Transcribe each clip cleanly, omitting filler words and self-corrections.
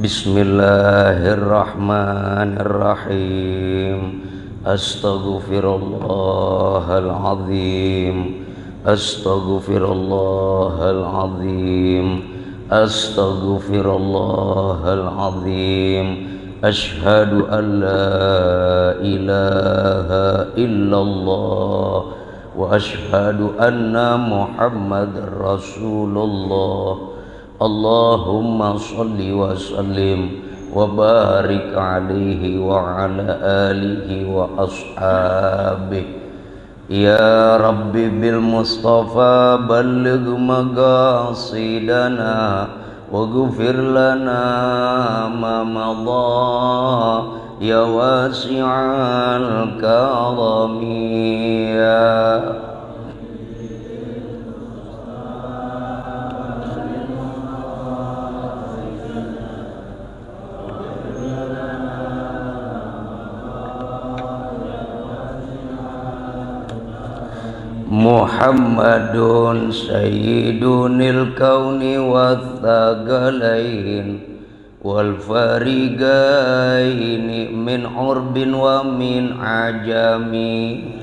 Bismillahirrahmanirrahim. Astaghfirullahaladzim. Astaghfirullahaladzim. Astaghfirullahaladzim. Ashhadu an la ilaha illallah wa ashhadu anna Muhammadar Rasulullah. Allahumma salli wa sallim wa barik alaihi wa ala alihi wa ashabihi. Ya Rabbi bil Mustafa balligh maqasidana wa ghfir lana ma madha ya wasi'al karami ya Muhammadun sayyidunil kauni wathaqalain wal fariqaini min urbin wa min ajami.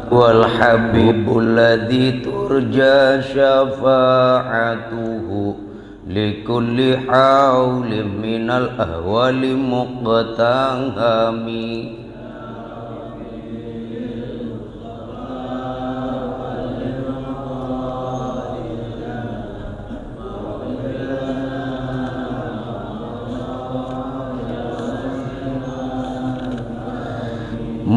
Wal habibul ladzi turja syafa'atuhu likulli haulin minal ahwali muqtahami.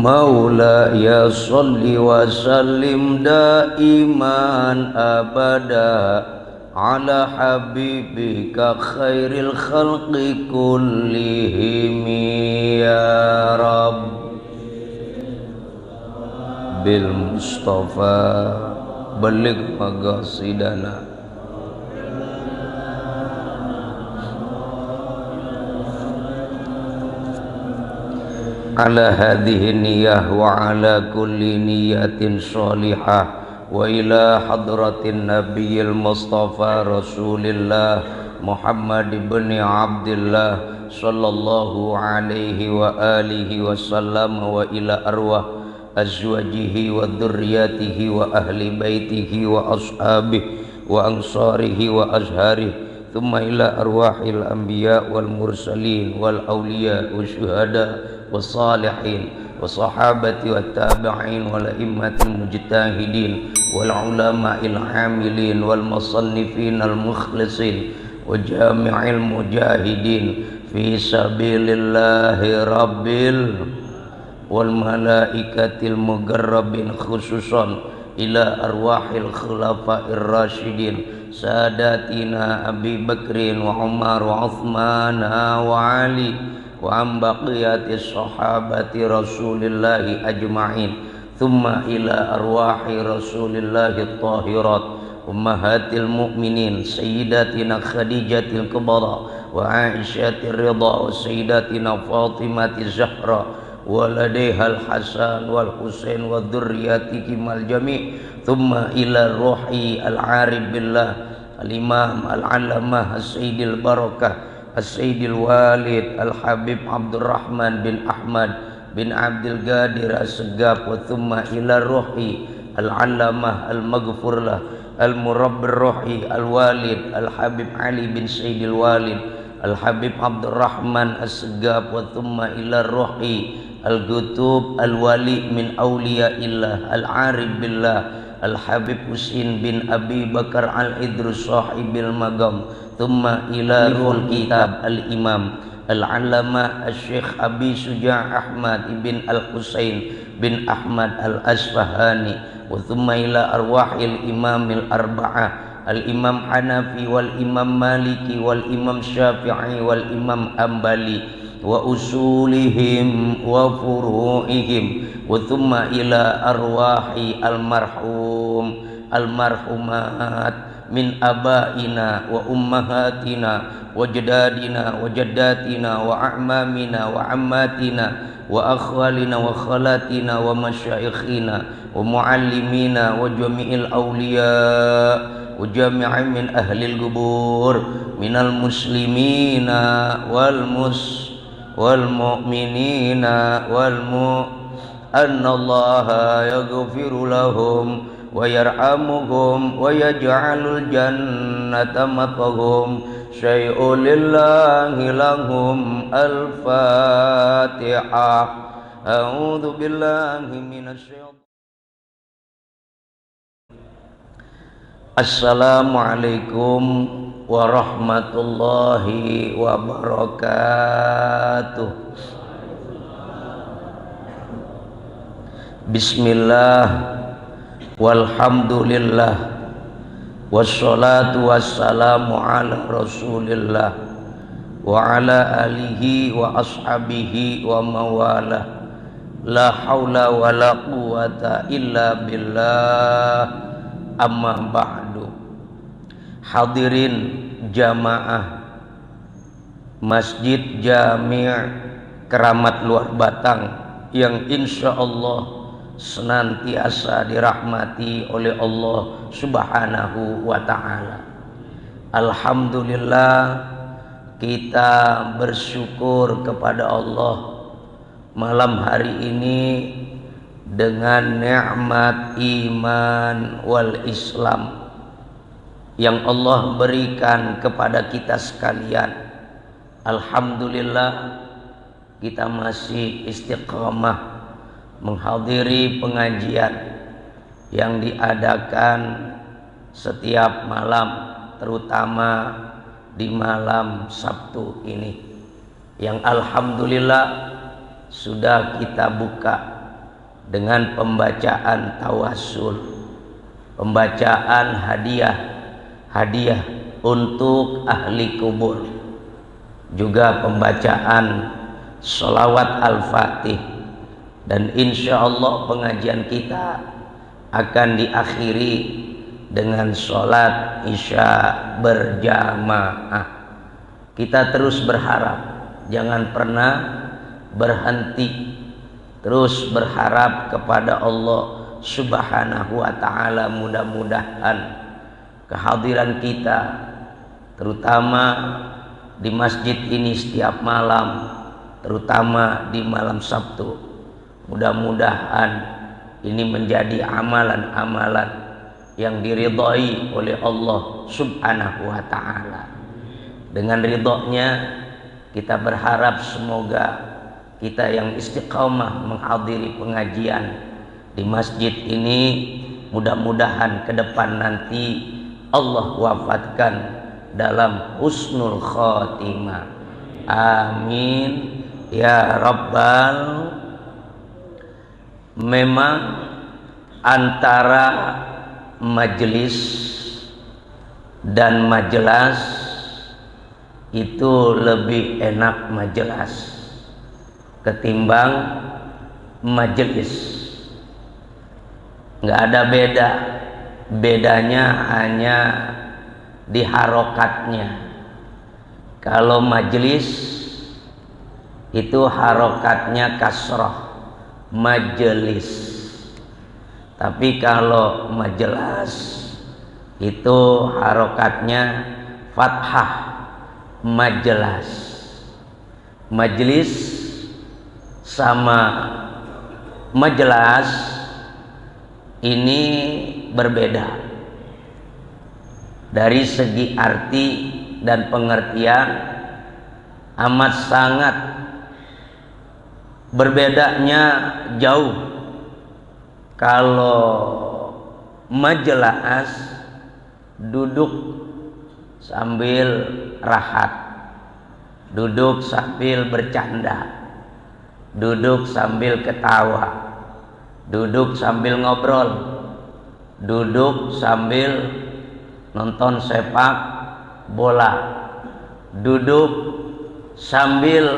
Maula ya salli wa sallim daiman abada ala habibika khairil khalqi kullihim ya Rabb bil Mustafa balligh maqasidana. Ala hadhihi niyyah wa ala kulli niyatin sholihah wa ila hadratin nabiyil mustafa rasulillah Muhammad ibn Abdullah sallallahu alaihi wa alihi wasallam wa ila arwah azwajihi wa dzurriyyatihi wa ahli baitihi wa ashabihi wa ansarihi wa azharihi thumma ila arwahil anbiya wal mursalin wal awliya wa syuhada والصالحين والصحابة والتابعين والأئمة المجتهدين والعلماء العاملين والمصنفين المخلصين وجامع المجاهدين في سبيل الله رب والملائكة المقربين خصوصا إلى أرواح الخلفاء الراشدين ساداتنا أبي بكر وعمر وعثمان وعلي wa baqiyati sahabati rasulillahi ajma'in thumma ila arwahi rasulillahi tahirat ummahatil mu'minin sayyidatina khadijatil kubra wa aisyatir ridha wa sayyidatina fatimati zahra waladihal hasan wal husain wa dzurriyyatihimal jami' thumma ila ruhi al-arif billah al-imam al-allamah as-sayyidil barakah As-Sayyidil Walid Al-Habib Abdurrahman bin Ahmad bin Abdul Qadir As-Segaf wa thumma ila ruhi Al-Allamah Al-Maghfurlah Al-Murabbir Ruhi Al-Walid Al-Habib Ali bin Sayyidil Walid Al-Habib Abdurrahman As-Segaf wa thumma ila ruhi Al-Gutub Al-Wali min Awliya Illah Al-Arif Billah Al-Habib Husin bin Abi Bakar Al-Idrus Sahibil Magam thumma ila ruhul kitab al-imam al-allama al-syekh Abi Suja' Ahmad ibn al-Husain bin Ahmad al-Asfahani wa thumma ila arwahil imamil arba'ah al-imam Hanafi wal imam Maliki wal imam Syafi'i wal imam Ambali wa usulihim wa furu'ihim wa thumma ila arwahi al-marhum al-marhumat min abaina wa ummahatina wa jadadina wa jaddatina wa a'mamina wa ammatina wa akhwalina wa khalatina wa masyaikhina wa muallimina wa jami'il awliya wa jami'in min ahlil qubur minal muslimina wal mu'minina anna allaha yaghfiru lahum wa yarhamuhum wa yaj'alul jannata matahum syai'un lillahi lahum. Al-Fatihah. A'udzu billahi minasyaitonir. Assalamualaikum warahmatullahi wabarakatuh. Bismillah walhamdulillah wassalatu wassalamu ala rasulillah wa ala alihi wa ashabihi wa mawalah. La haula wa la quwata illa billah. Amma ba'du. Hadirin jamaah Masjid Jami' Keramat Luar Batang yang insya Allah senantiasa dirahmati oleh Allah Subhanahu wa ta'ala. Alhamdulillah, kita bersyukur kepada Allah malam hari ini dengan nikmat iman wal Islam yang Allah berikan kepada kita sekalian. Alhamdulillah, kita masih istiqamah menghadiri pengajian yang diadakan setiap malam, terutama di malam Sabtu ini, yang alhamdulillah sudah kita buka dengan pembacaan tawasul, pembacaan hadiah untuk ahli kubur, juga pembacaan sholawat al-fatih. Dan insya Allah pengajian kita akan diakhiri dengan sholat isya berjamaah. Kita terus berharap, jangan pernah berhenti, terus berharap kepada Allah Subhanahu wa ta'ala. Mudah-mudahan kehadiran kita, terutama di masjid ini setiap malam, terutama di malam Sabtu, mudah-mudahan ini menjadi amalan-amalan yang diridhai oleh Allah Subhanahu wa ta'ala. Dengan ridhonya kita berharap semoga kita yang istiqamah menghadiri pengajian di masjid ini, mudah-mudahan ke depan nanti Allah wafatkan dalam husnul khotimah. Amin ya rabbal. Memang antara majelis dan majelas itu lebih enak majelas ketimbang majelis. Nggak ada beda, bedanya hanya di harokatnya. Kalau majelis itu harokatnya kasroh, majelis. Tapi kalau majelas itu harokatnya fathah, majelas. Majelis sama majelas ini berbeda dari segi arti dan pengertian, amat sangat berbedanya jauh. Kalau majelas duduk sambil rahat, duduk sambil bercanda, duduk sambil ketawa, duduk sambil ngobrol, duduk sambil nonton sepak bola, duduk sambil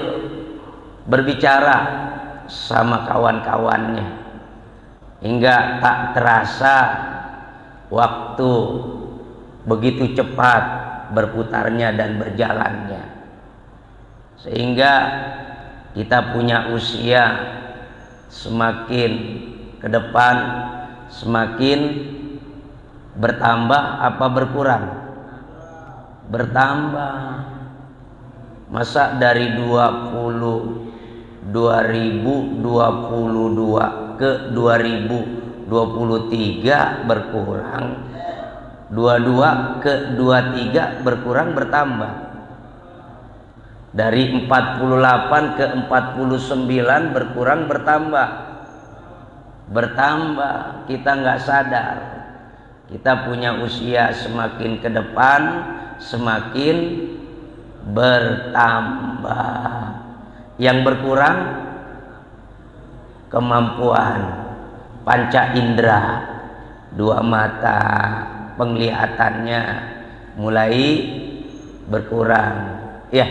berbicara sama kawan-kawannya, hingga tak terasa waktu begitu cepat berputarnya dan berjalannya, sehingga kita punya usia semakin ke depan semakin bertambah apa berkurang? Bertambah. Masa dari 2022 ke 2023 berkurang, 22 ke 23 berkurang bertambah, dari 48 ke 49 berkurang bertambah. Kita nggak sadar kita punya usia semakin ke depan semakin bertambah. Yang berkurang kemampuan panca indera, 2 mata penglihatannya mulai berkurang, ya,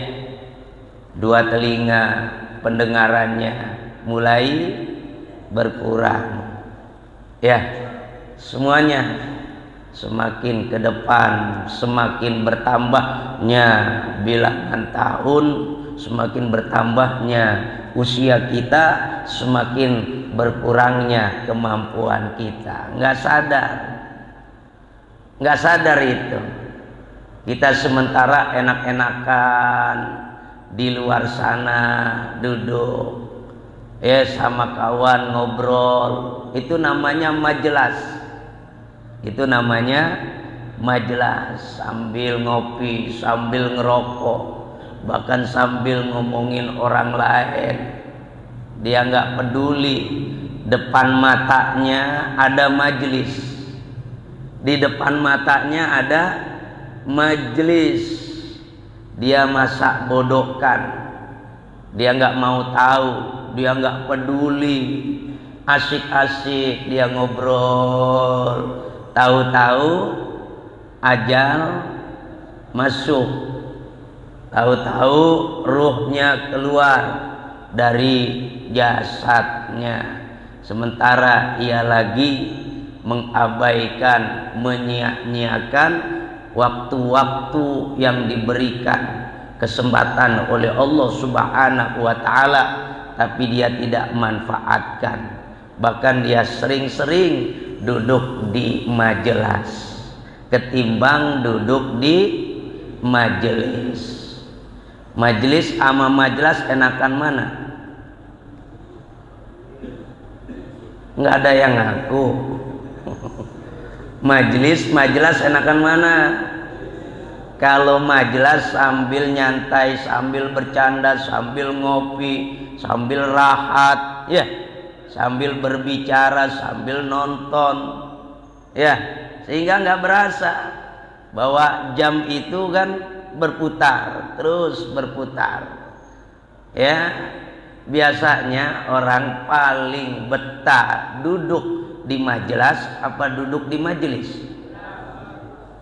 2 telinga pendengarannya mulai berkurang, ya, semuanya semakin ke depan semakin bertambahnya bilangan tahun, semakin bertambahnya usia kita, semakin berkurangnya kemampuan kita. Nggak sadar itu. Kita sementara enak-enakan di luar sana, duduk sama kawan ngobrol, itu namanya majelas. Itu namanya majelas, sambil ngopi, sambil ngerokok, bahkan sambil ngomongin orang lain. Dia nggak peduli, depan matanya ada majelis, di depan matanya ada majelis. Dia masak bodohkan, dia nggak mau tahu, dia nggak peduli, asik-asik dia ngobrol. Tahu-tahu ajal masuk, tahu-tahu ruhnya keluar dari jasadnya, sementara ia lagi mengabaikan, menyia-nyiakan waktu-waktu yang diberikan kesempatan oleh Allah Subhanahu wa Ta'ala, tapi dia tidak manfaatkan. Bahkan dia sering-sering duduk di majelis ketimbang duduk di majelis. Majelis sama majelis enakan mana? Nggak ada yang ngaku. Majelis enakan mana? Kalau majelis sambil nyantai, sambil bercanda, sambil ngopi, sambil rahat, ya, sambil berbicara, sambil nonton, ya, sehingga nggak berasa bahwa jam itu kan berputar, terus berputar, ya. Biasanya orang paling betah duduk di majelis apa duduk di majelis?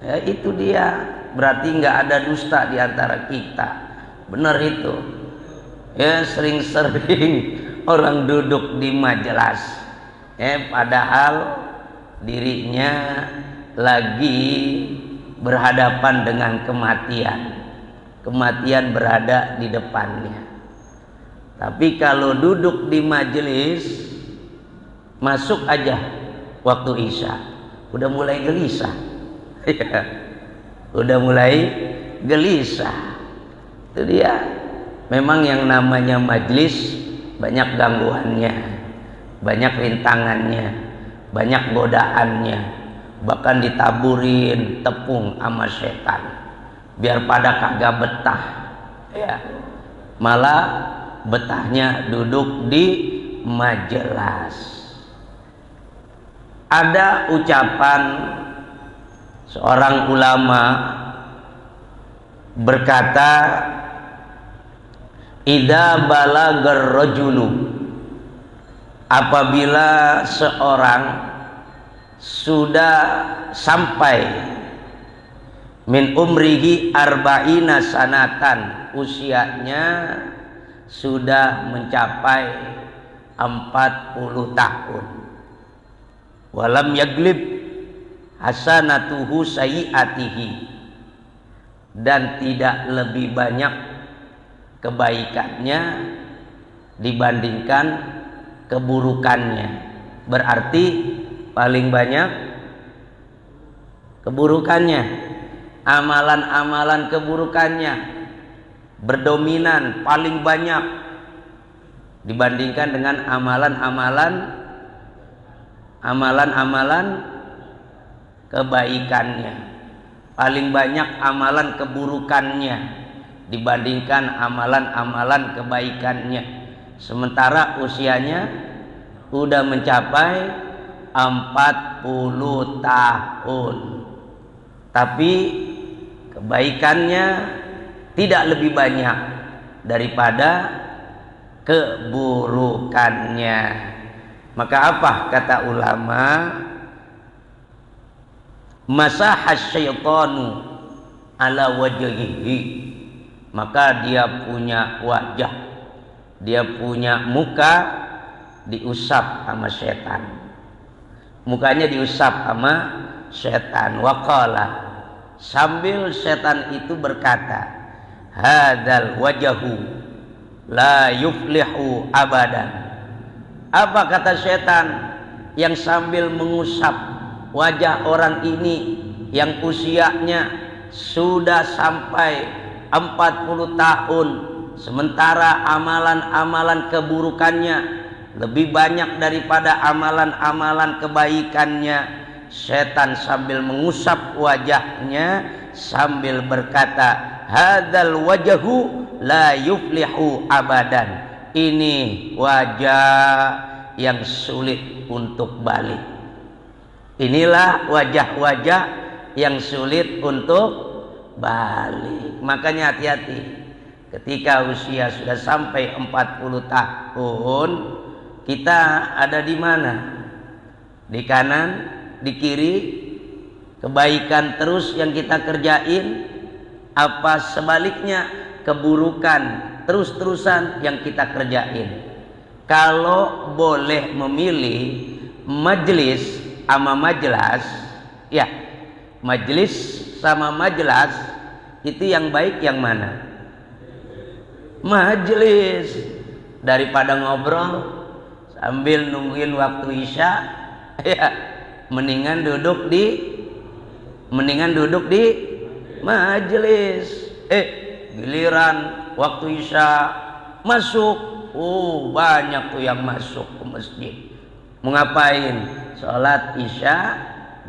Ya, itu dia. Berarti nggak ada dusta di antara kita. Benar itu. Ya, sering-sering orang duduk di majelis, padahal dirinya lagi berhadapan dengan kematian. Kematian berada di depannya. Tapi kalau duduk di majelis, masuk aja waktu isya, udah mulai gelisah. Udah mulai gelisah. Itu dia. Memang yang namanya majelis banyak gangguannya, banyak rintangannya, banyak godaannya, bahkan ditaburin tepung sama setan biar pada kagak betah, ya. Malah betahnya duduk di majelis. Ada ucapan seorang ulama berkata, idza balagar rajulu, apabila seorang sudah sampai min umrihi arba'ina sanatan, usianya sudah mencapai 40 tahun, walam yaglib, hasanatuhu sayyiatihi, dan tidak lebih banyak kebaikannya dibandingkan keburukannya. Berarti paling banyak keburukannya, amalan-amalan keburukannya berdominan paling banyak dibandingkan dengan amalan-amalan kebaikannya. Paling banyak amalan keburukannya dibandingkan amalan-amalan kebaikannya. Sementara usianya udah mencapai 40 tahun, tapi kebaikannya tidak lebih banyak daripada keburukannya. Maka apa kata ulama? Masahas syaitanu ala wajhihi, maka dia punya wajah, dia punya muka diusap sama setan, mukanya diusap sama setan. Waqala, sambil setan itu berkata, hadzal wajhu la yuflihu abadan. Apa kata setan yang sambil mengusap wajah orang ini yang usianya sudah sampai 40 tahun, sementara amalan-amalan keburukannya lebih banyak daripada amalan-amalan kebaikannya. Setan sambil mengusap wajahnya sambil berkata, hadzal wajhu la yuflihu abadan. Ini wajah yang sulit untuk balik. Inilah wajah-wajah yang sulit untuk balik. Makanya hati-hati ketika usia sudah sampai 40 tahun, kita ada di mana? Di kanan, di kiri, kebaikan terus yang kita kerjain, apa sebaliknya keburukan terus-terusan yang kita kerjain. Kalau boleh memilih majelis sama majelas, ya majelis sama majelas, itu yang baik yang mana? Majelis. Daripada ngobrol sambil nungguin waktu isya, ya mendingan duduk di majelis. Giliran waktu isya masuk, banyak tuh yang masuk ke masjid. Mau ngapain? Sholat isya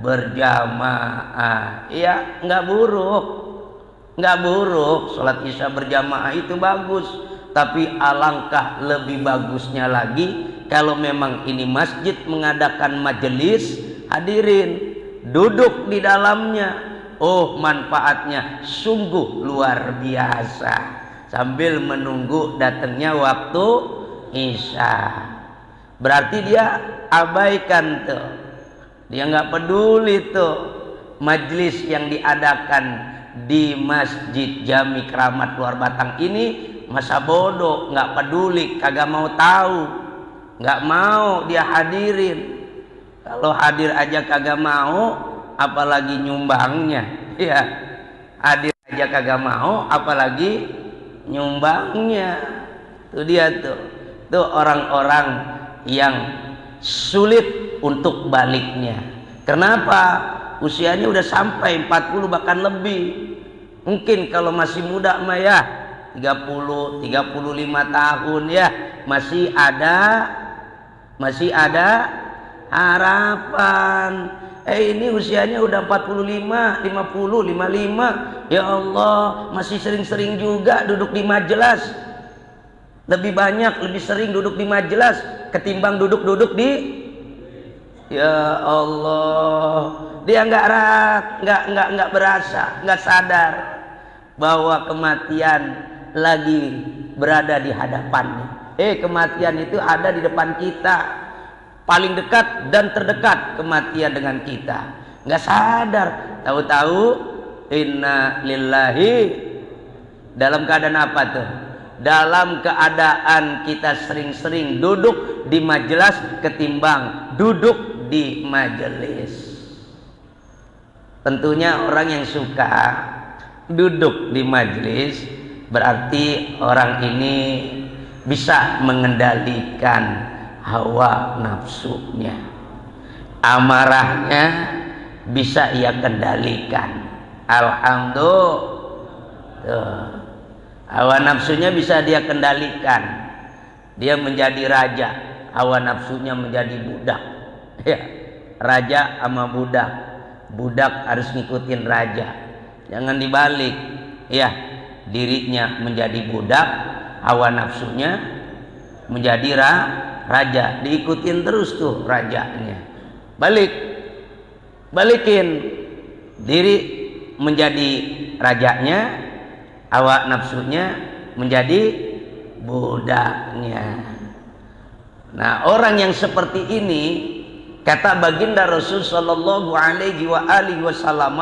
berjamaah. Ya nggak buruk sholat isya berjamaah, itu bagus. Tapi alangkah lebih bagusnya lagi kalau memang ini masjid mengadakan majelis, hadirin, duduk di dalamnya. Manfaatnya sungguh luar biasa sambil menunggu datangnya waktu isya. Berarti dia abaikan tuh, dia nggak peduli tuh majelis yang diadakan di Masjid Jami Keramat Luar Batang ini. Masa bodoh, nggak peduli, kagak mau tahu, nggak mau dia hadirin. Kalau hadir aja kagak mau, apalagi nyumbangnya. Ya, hadir aja kagak mau, apalagi nyumbangnya. Itu dia tuh orang-orang yang sulit untuk baliknya. Kenapa? Usianya udah sampai 40 bahkan lebih. Mungkin kalau masih muda mah ya 30, 35 tahun ya masih ada harapan. Ini usianya udah 45, 50, 55. Ya Allah, masih sering-sering juga duduk di majelis. Lebih banyak, lebih sering duduk di majelis ketimbang duduk-duduk di. Ya Allah, dia nggak berasa, nggak sadar bahwa kematian lagi berada di hadapannya. Kematian itu ada di depan kita. Paling dekat dan terdekat kematian dengan kita. Nggak sadar, tahu-tahu inna lillahi. Dalam keadaan apa tuh? Dalam keadaan kita sering-sering duduk di majelis ketimbang duduk di majelis. Tentunya orang yang suka duduk di majelis berarti orang ini bisa mengendalikan hawa nafsunya, amarahnya bisa ia kendalikan. Alhamdulillah, hawa nafsunya bisa dia kendalikan, dia menjadi raja, hawa nafsunya menjadi budak. Ya, raja sama budak, budak harus ngikutin raja, jangan dibalik. Ya, dirinya menjadi budak, hawa nafsunya menjadi raja, diikutin terus tuh rajanya. Balikin diri menjadi rajanya, hawa nafsunya menjadi budaknya. Nah, orang yang seperti ini, kata baginda Rasul sallallahu alaihi wasallam,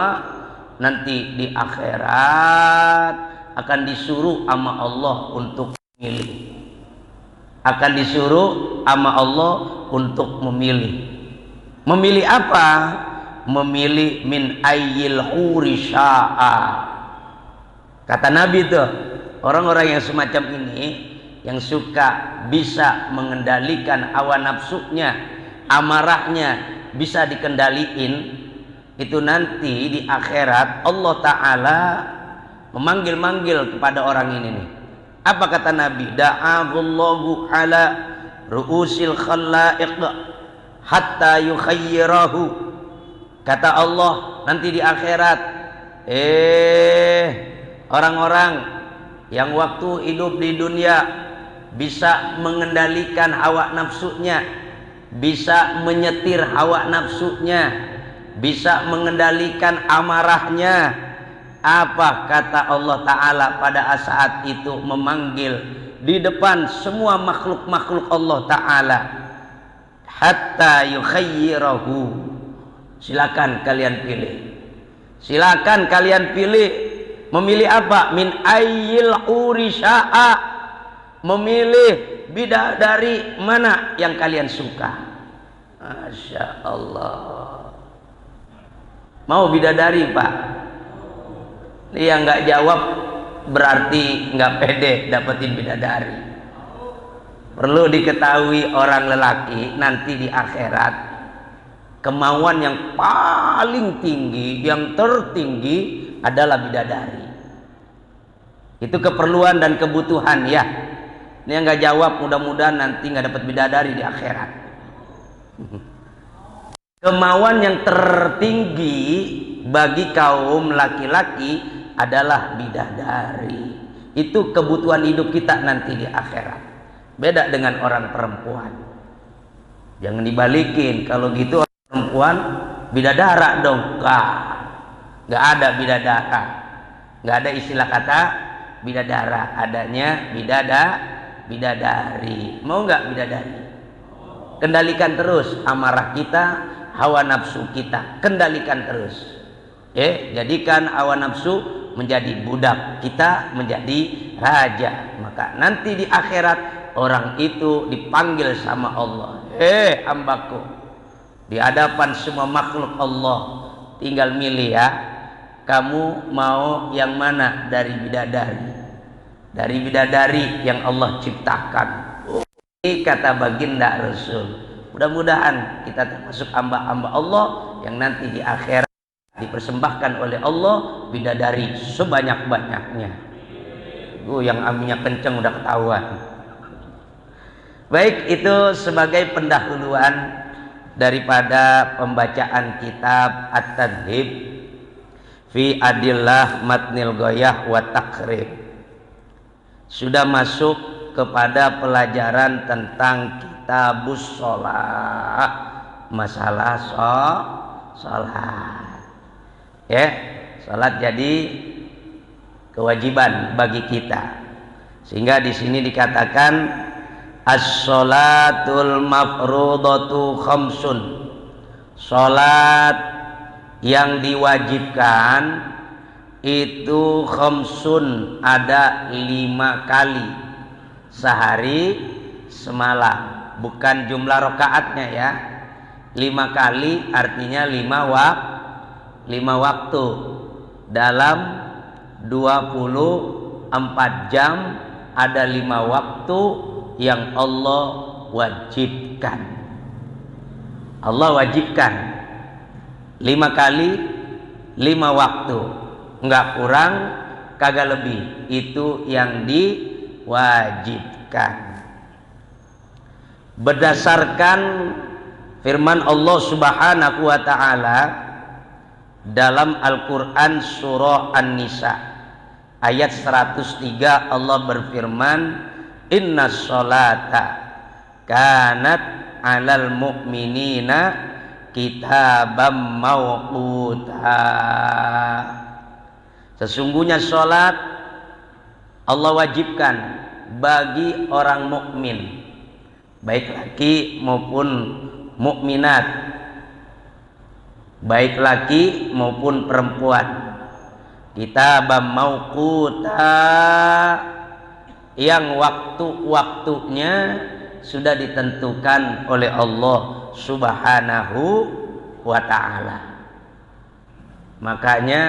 nanti di akhirat akan disuruh sama Allah untuk memilih. Akan disuruh sama Allah untuk memilih. Memilih apa? Memilih min ayyil huri sya'a. Kata Nabi tuh, orang-orang yang semacam ini, yang suka bisa mengendalikan hawa nafsunya, amarahnya bisa dikendaliin, itu nanti di akhirat Allah Ta'ala memanggil-manggil kepada orang ini nih. Apa kata Nabi? Da'ahullahu ala ru'usil khalaiq hatta yukhayyirahu. Kata Allah nanti di akhirat, orang-orang yang waktu hidup di dunia bisa mengendalikan hawa nafsunya, bisa menyetir hawa nafsunya, bisa mengendalikan amarahnya. Apa kata Allah Ta'ala pada saat itu memanggil di depan semua makhluk-makhluk Allah Ta'ala, hatta yukhayyirahu. Silakan kalian pilih, silakan kalian pilih. Memilih apa? Min ayyil urisya'a, memilih bidadari mana yang kalian suka. Masya Allah. Mau bidadari Pak? Dia nggak jawab berarti nggak pede dapetin bidadari. Perlu diketahui orang lelaki nanti di akhirat, kemauan yang paling tinggi, yang tertinggi adalah bidadari. Itu keperluan dan kebutuhan ya. Ini yang nggak jawab mudah-mudahan nanti nggak dapat bidadari di akhirat. Kemauan yang tertinggi bagi kaum laki-laki adalah bidadari. Itu kebutuhan hidup kita nanti di akhirat. Beda dengan orang perempuan. Jangan dibalikin. Kalau gitu orang perempuan bidadara dong. Nggak ada bidadara. Nggak ada istilah kata bidadara. Adanya bidadari. Mau nggak bidadari? Kendalikan terus amarah kita, hawa nafsu kita. Kendalikan terus. Jadikan hawa nafsu menjadi budak, kita menjadi raja. Maka nanti di akhirat orang itu dipanggil sama Allah. Hambaku, di hadapan semua makhluk Allah, tinggal milih ya, kamu mau yang mana dari bidadari? Dari bidadari yang Allah ciptakan. Ini kata baginda Rasul. Mudah-mudahan kita termasuk hamba-hamba Allah yang nanti di akhirat dipersembahkan oleh Allah bidadari sebanyak-banyaknya. Yang aminnya kenceng udah ketahuan. Baik, itu sebagai pendahuluan daripada pembacaan kitab At-Tadhib fi Adillah Matnil Ghayah wa Taqrib. Sudah masuk kepada pelajaran tentang kitabus sholat, masalah sholat. Salat jadi kewajiban bagi kita. Sehingga di sini dikatakan as-sholatul mafrudatu khamsun. Salat yang diwajibkan itu khamsun, ada 5 kali sehari semalam. Bukan jumlah rakaatnya ya. 5 kali artinya 5 5 waktu dalam 24 jam ada 5 waktu yang Allah wajibkan. Allah wajibkan 5 kali 5 waktu, enggak kurang kagak lebih, itu yang diwajibkan berdasarkan firman Allah Subhanahu wa taala dalam Al-Qur'an surah An-Nisa ayat 103. Allah berfirman, innas sholata kanat 'alal mu'minina kitabam mawquta. Sesungguhnya sholat Allah wajibkan bagi orang mukmin, baik laki maupun mukminat, baik laki maupun perempuan. Kitabam mawquta, yang waktu-waktunya sudah ditentukan oleh Allah Subhanahu wa ta'ala. Makanya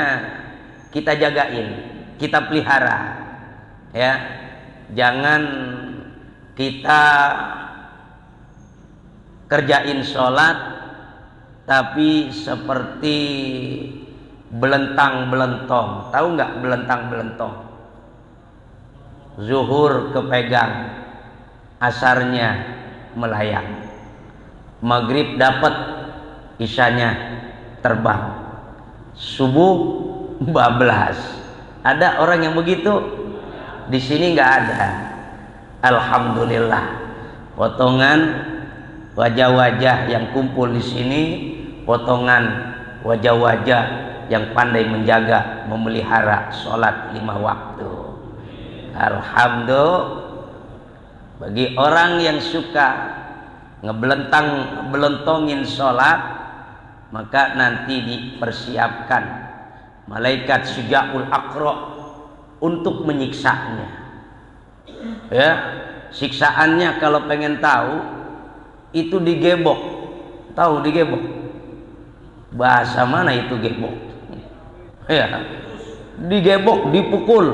kita jagain, kita pelihara, ya. Jangan kita kerjain sholat tapi seperti belentang-belentong. Tahu nggak belentang-belentong? Zuhur kepegang, asarnya melayang, maghrib dapat, isyanya terbang, subuh bablas. Ada orang yang begitu? Di sini nggak ada. Alhamdulillah, potongan wajah-wajah yang kumpul di sini, potongan wajah-wajah yang pandai menjaga, memelihara sholat 5 waktu. Alhamdulillah. Bagi orang yang suka ngebelentongin sholat, maka nanti dipersiapkan malaikat Syuja'ul Aqra untuk menyiksanya. Ya, siksaannya kalau pengen tahu itu digebok. Tahu digebok? Bahasa mana itu gebok? Ya, digebok, dipukul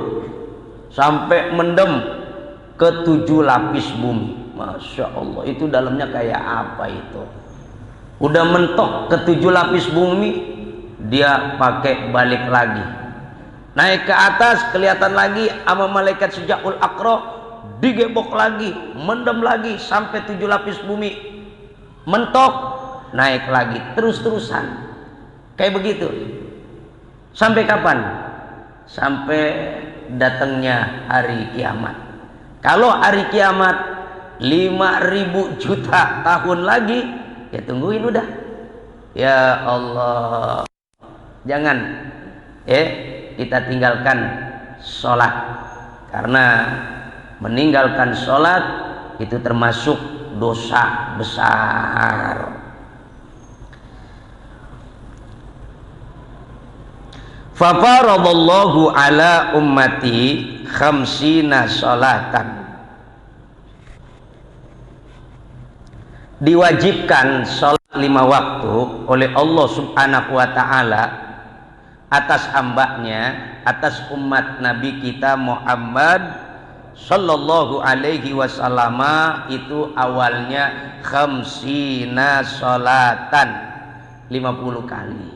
sampai mendem ke 7 lapis bumi. Masya Allah, itu dalamnya kayak apa itu? Udah mentok ke 7 lapis bumi, dia pakai balik lagi, naik ke atas, kelihatan lagi sama malaikat Syuja'ul Aqra, digebok lagi, mendem lagi sampai 7 lapis bumi, mentok, naik lagi, terus-terusan kayak begitu. Sampai kapan? Sampai datangnya hari kiamat. Kalau hari kiamat 5.000 juta tahun lagi, ya tungguin udah. Ya Allah, jangan kita tinggalkan sholat, karena meninggalkan sholat itu termasuk dosa besar. Fafaradallahu ala ummati khamsina sholatan. Diwajibkan sholat 5 waktu oleh Allah Subhanahu wa ta'ala atas hambanya, atas umat Nabi kita Muhammad sallallahu alaihi wasallam. Itu awalnya khamsina sholatan, 50 kali,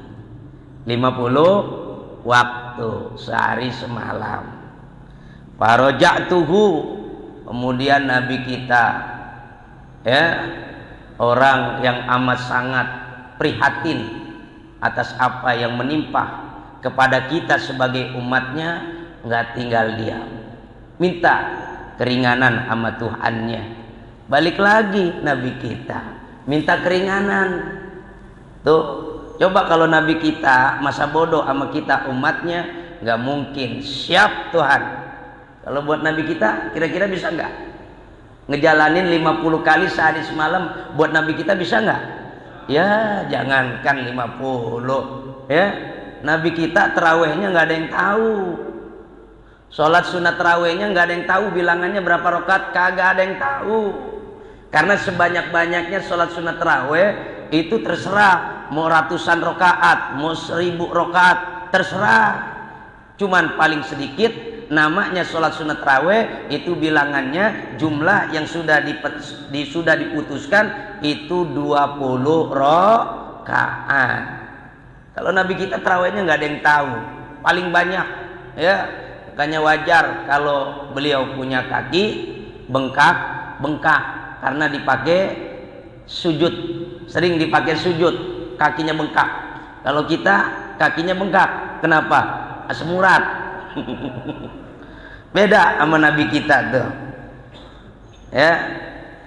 50 waktu sehari semalam. Faraja'tuhu, kemudian Nabi kita, ya, orang yang amat sangat prihatin atas apa yang menimpa kepada kita sebagai umatnya, nggak tinggal diam, minta keringanan sama Tuhannya. Balik lagi Nabi kita minta keringanan. Tuh, coba kalau Nabi kita masa bodoh sama kita umatnya, nggak mungkin. Siap Tuhan. Kalau buat Nabi kita, kira-kira bisa nggak ngejalanin 50 kali sehari semalam? Buat Nabi kita bisa nggak? Ya jangankan 50, ya, Nabi kita terawihnya nggak ada yang tahu. Sholat sunat terawihnya nggak ada yang tahu bilangannya berapa rakaat, kagak ada yang tahu. Karena sebanyak-banyaknya sholat sunat terawih itu terserah mau ratusan rokaat, mau 1000 rokaat, terserah. Cuman paling sedikit namanya sholat sunat raweh itu bilangannya jumlah yang sudah diputuskan itu 20 rokaat. Kalau Nabi kita tarawihnya nggak ada yang tahu, paling banyak ya. Makanya wajar kalau beliau punya kaki bengkak karena dipakai sujud, sering dipakai sujud, kakinya bengkak. Kalau kita kakinya bengkak, kenapa? Asam urat. Beda sama Nabi kita tuh. Ya,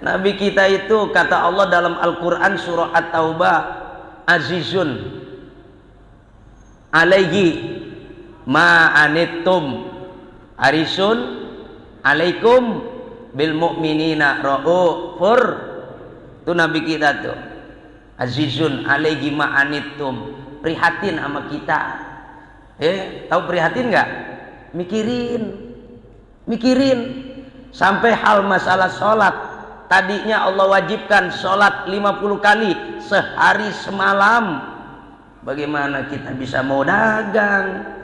Nabi kita itu kata Allah dalam Al-Quran surah At-Taubah, azizun alaihi ma'anittum harisun alaikum bil mu'minina raufur. Itu Nabi kita tuh, azizun alaihi ma'anittum, prihatin sama kita. Tahu prihatin nggak? Mikirin sampai hal masalah sholat. Tadinya Allah wajibkan sholat 50 kali sehari semalam. Bagaimana kita bisa mau dagang?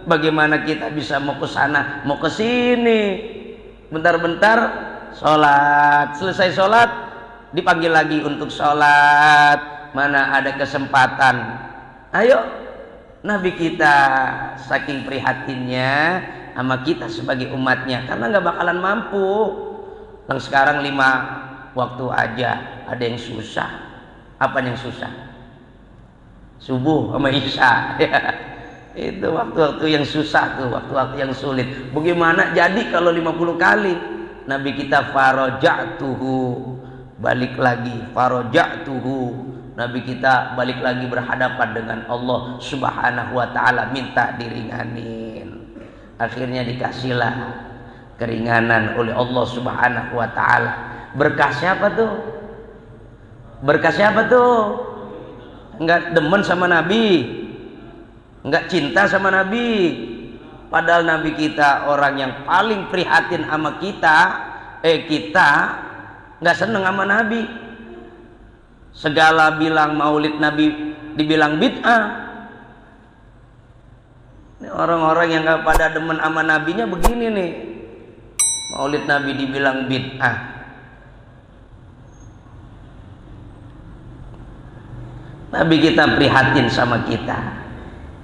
Bagaimana kita bisa mau ke sana, mau ke sini? Bentar-bentar sholat, selesai sholat dipanggil lagi untuk sholat. Mana ada kesempatan? Ayo, Nabi kita saking prihatinnya sama kita sebagai umatnya, karena nggak bakalan mampu. Yang sekarang 5 waktu aja ada yang susah. Apa yang susah? Subuh sama isya. Itu waktu-waktu yang susah tuh, waktu-waktu yang sulit. Bagaimana jadi kalau 50 kali? Nabi kita faraja'tuhu, balik lagi, faraja'tuhu. Nabi kita balik lagi berhadapan dengan Allah Subhanahu wa taala, minta diringanin. Akhirnya dikasihlah keringanan oleh Allah Subhanahu wa taala. Berkah siapa tuh? Berkah siapa tuh? Enggak demen sama Nabi, enggak cinta sama Nabi. Padahal Nabi kita orang yang paling prihatin sama kita. Kita enggak seneng sama Nabi. Segala bilang maulid Nabi dibilang bid'ah. Ini orang-orang yang enggak pada demen sama Nabinya begini nih. Maulid Nabi dibilang bid'ah. Nabi kita prihatin sama kita.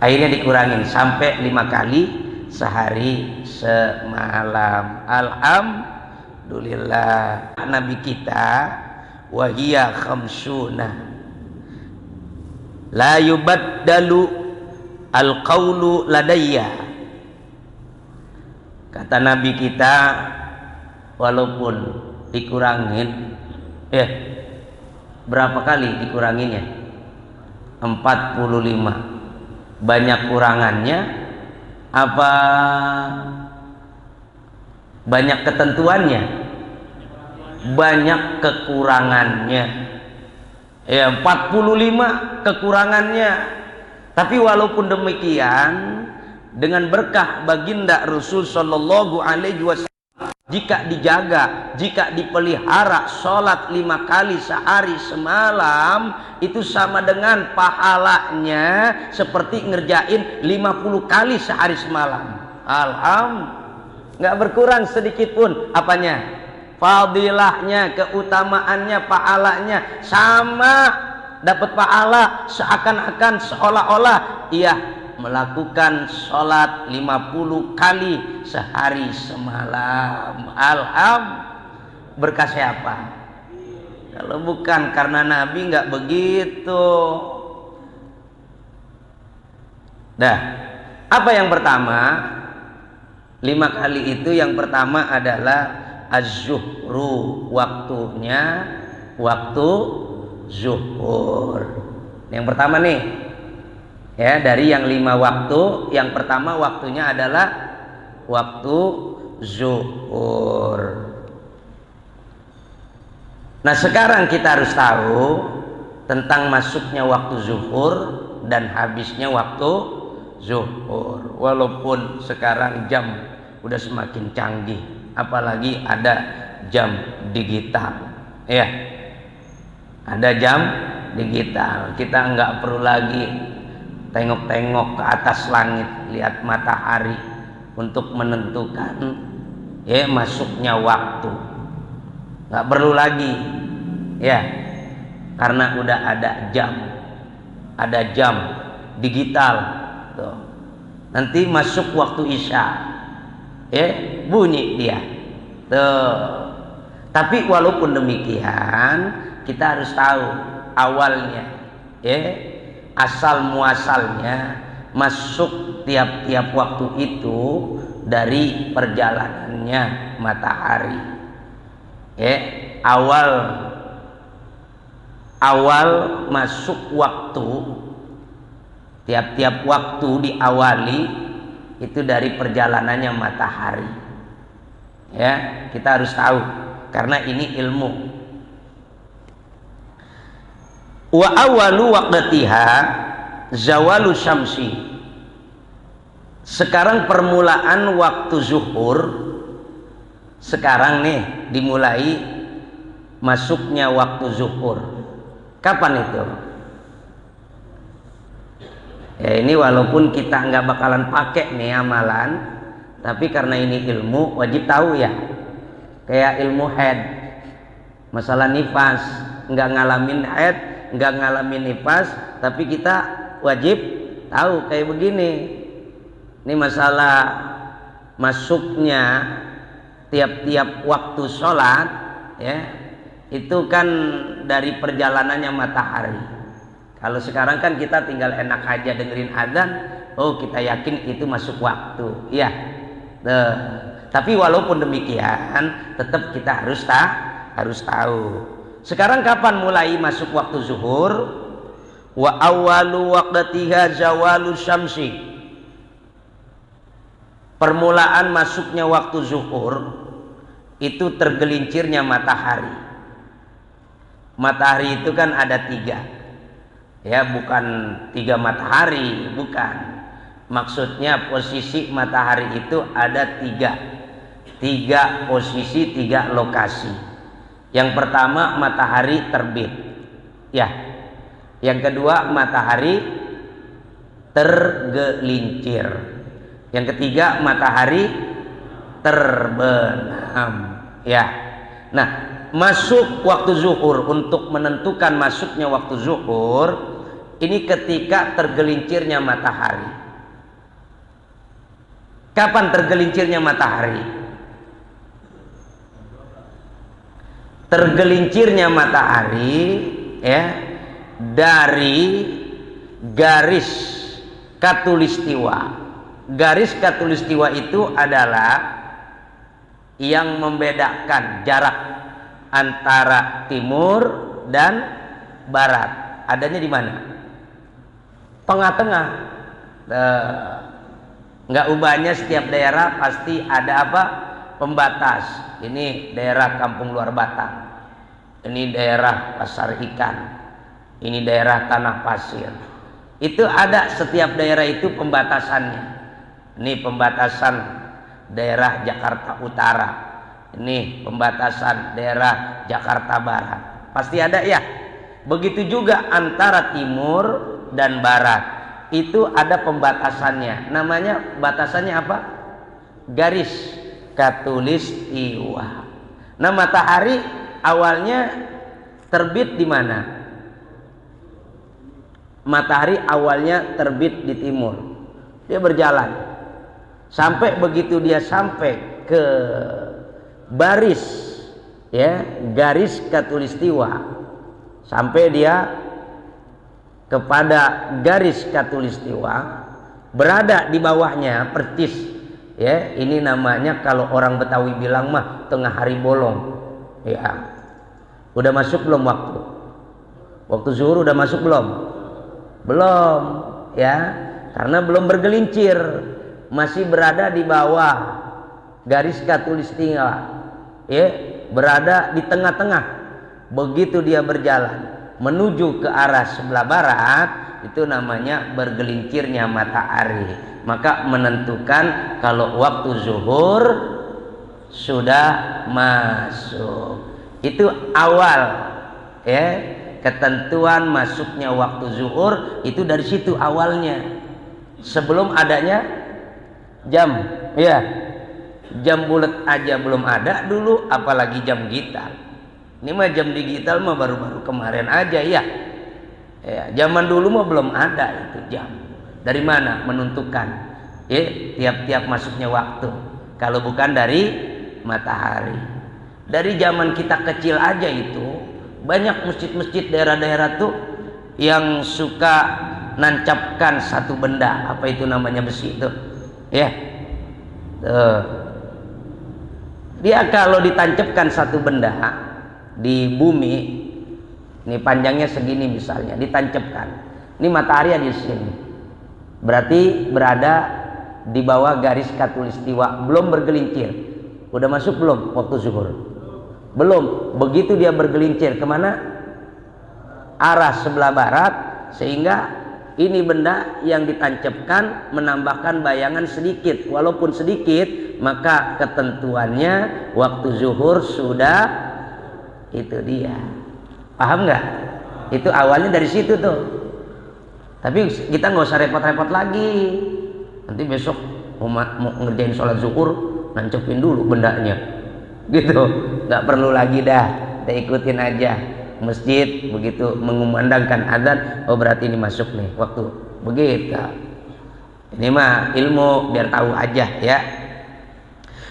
Akhirnya dikurangin sampai 5 kali sehari semalam. Alhamdulillah. Nabi kita wahiyya khamsuna la yubaddalu al-qawlu ladayya. Kata Nabi kita, walaupun dikurangin, berapa kali dikuranginnya? 45. Banyak kurangannya apa banyak ketentuannya? Banyak kekurangannya. 45 kekurangannya. Tapi walaupun demikian, dengan berkah baginda Rasul sallallahu alaihi wasallam, jika dijaga, jika dipelihara sholat 5 kali sehari semalam, itu sama dengan pahalanya seperti ngerjain 50 kali sehari semalam. Alhamdulillah, nggak berkurang sedikit pun apanya, fadilahnya, keutamaannya, pahalanya sama, dapat pahala seakan-akan seolah-olah ia melakukan sholat 50 kali sehari semalam. Alhamdulillah, berkah siapa? Kalau bukan karena Nabi nggak begitu. Dah, apa yang pertama? 5 kali itu yang pertama adalah az-zuhru, waktunya waktu zuhur. Yang pertama nih. Ya, dari yang 5 waktu, yang pertama waktunya adalah waktu zuhur. Nah, sekarang kita harus tahu tentang masuknya waktu zuhur dan habisnya waktu zuhur. Walaupun sekarang jam udah semakin canggih, apalagi ada jam digital. Ya. Ada jam digital. Kita nggak perlu lagi tengok-tengok ke atas langit, lihat matahari untuk menentukan ya masuknya waktu. Nggak perlu lagi ya, karena udah ada jam digital tuh. Nanti masuk waktu isya ya bunyi dia tuh. Tapi walaupun demikian kita harus tahu awalnya ya, asal muasalnya masuk tiap-tiap waktu itu dari perjalanannya matahari ya. Awal masuk waktu, tiap-tiap waktu diawali itu dari perjalanannya matahari ya. Kita harus tahu karena ini ilmu. Wa awalu waqtiha zawalu syamsi. Sekarang permulaan waktu zuhur, sekarang nih dimulai masuknya waktu zuhur. Kapan itu? Ya ini walaupun kita nggak bakalan pakai nih amalan, tapi karena ini ilmu wajib tahu ya. Kayak ilmu haid, masalah nifas, nggak ngalamin haid, nggak ngalamin nifas, tapi kita wajib tahu kayak begini. Ini masalah masuknya tiap-tiap waktu sholat ya, itu kan dari perjalanannya matahari. Kalau sekarang kan kita tinggal enak aja dengerin azan, oh kita yakin itu masuk waktu ya. Tapi walaupun demikian tetap kita harus tahu. Sekarang kapan mulai masuk waktu zuhur? Wa awwalu waqtiha zawalu syamsi. Permulaan masuknya waktu zuhur itu tergelincirnya matahari. Matahari itu kan ada 3 ya, bukan 3 matahari, bukan. Maksudnya posisi matahari itu ada 3 posisi, 3 lokasi. Yang pertama matahari terbit ya, yang kedua matahari tergelincir, yang ketiga matahari terbenam ya. Nah, masuk waktu zuhur, untuk menentukan masuknya waktu zuhur ini ketika tergelincirnya matahari. Kapan tergelincirnya matahari? Tergelincirnya matahari ya dari garis khatulistiwa. Garis khatulistiwa itu adalah yang membedakan jarak antara timur dan barat. Adanya di mana? Tengah-tengah. Nggak ubahnya setiap daerah pasti ada apa? Pembatas. Ini daerah Kampung Luar Batang, ini daerah Pasar Ikan, ini daerah Tanah Pasir. Itu ada, setiap daerah itu pembatasannya. Ini pembatasan daerah Jakarta Utara, ini pembatasan daerah Jakarta Barat, pasti ada ya. Begitu juga antara timur dan barat itu ada pembatasannya. Namanya batasannya apa? Garis khatulistiwa. Nah, matahari awalnya terbit di mana? Matahari awalnya terbit di timur. Dia berjalan sampai begitu dia sampai ke baris ya, garis khatulistiwa, sampai dia kepada garis khatulistiwa, berada di bawahnya persis ya. Ini namanya kalau orang Betawi bilang mah tengah hari bolong ya. Udah masuk belum waktu zuhur? Udah masuk belum ya, karena belum bergelincir, masih berada di bawah garis khatulistiwa ya, berada di tengah-tengah. Begitu dia berjalan menuju ke arah sebelah barat, itu namanya bergelincirnya matahari. Maka menentukan kalau waktu zuhur sudah masuk. Itu awal ya, ketentuan masuknya waktu zuhur itu dari situ awalnya, sebelum adanya jam. Ya, jam bulat aja belum ada dulu, apalagi jam digital. Ini mah jam digital mah baru-baru kemarin aja ya. Ya, zaman dulu mah belum ada itu jam. Dari mana menentukan tiap-tiap masuknya waktu? Kalau bukan dari matahari. Dari zaman kita kecil aja itu banyak masjid-masjid daerah-daerah tuh yang suka nancapkan satu benda, apa itu namanya, besi itu, ya. Dia kalau ditancapkan satu benda di bumi, ini panjangnya segini misalnya, ditancapkan. Ini matahari ada di sini. Berarti berada di bawah garis khatulistiwa, belum bergelincir. Udah masuk belum waktu zuhur? Belum. Begitu dia bergelincir kemana? Arah sebelah barat, sehingga ini benda yang ditancapkan menambahkan bayangan sedikit, walaupun sedikit, maka ketentuannya waktu zuhur sudah. Itu dia. Paham nggak? Itu awalnya dari situ tuh. Tapi kita nggak usah repot-repot lagi. Nanti besok mau ngerjain sholat zuhur, nancepin dulu bendanya, gitu. Nggak perlu lagi dah. Kita ikutin aja. Masjid begitu mengumandangkan adzan, oh berarti ini masuk nih waktu. Begitu. Ini mah ilmu biar tahu aja ya.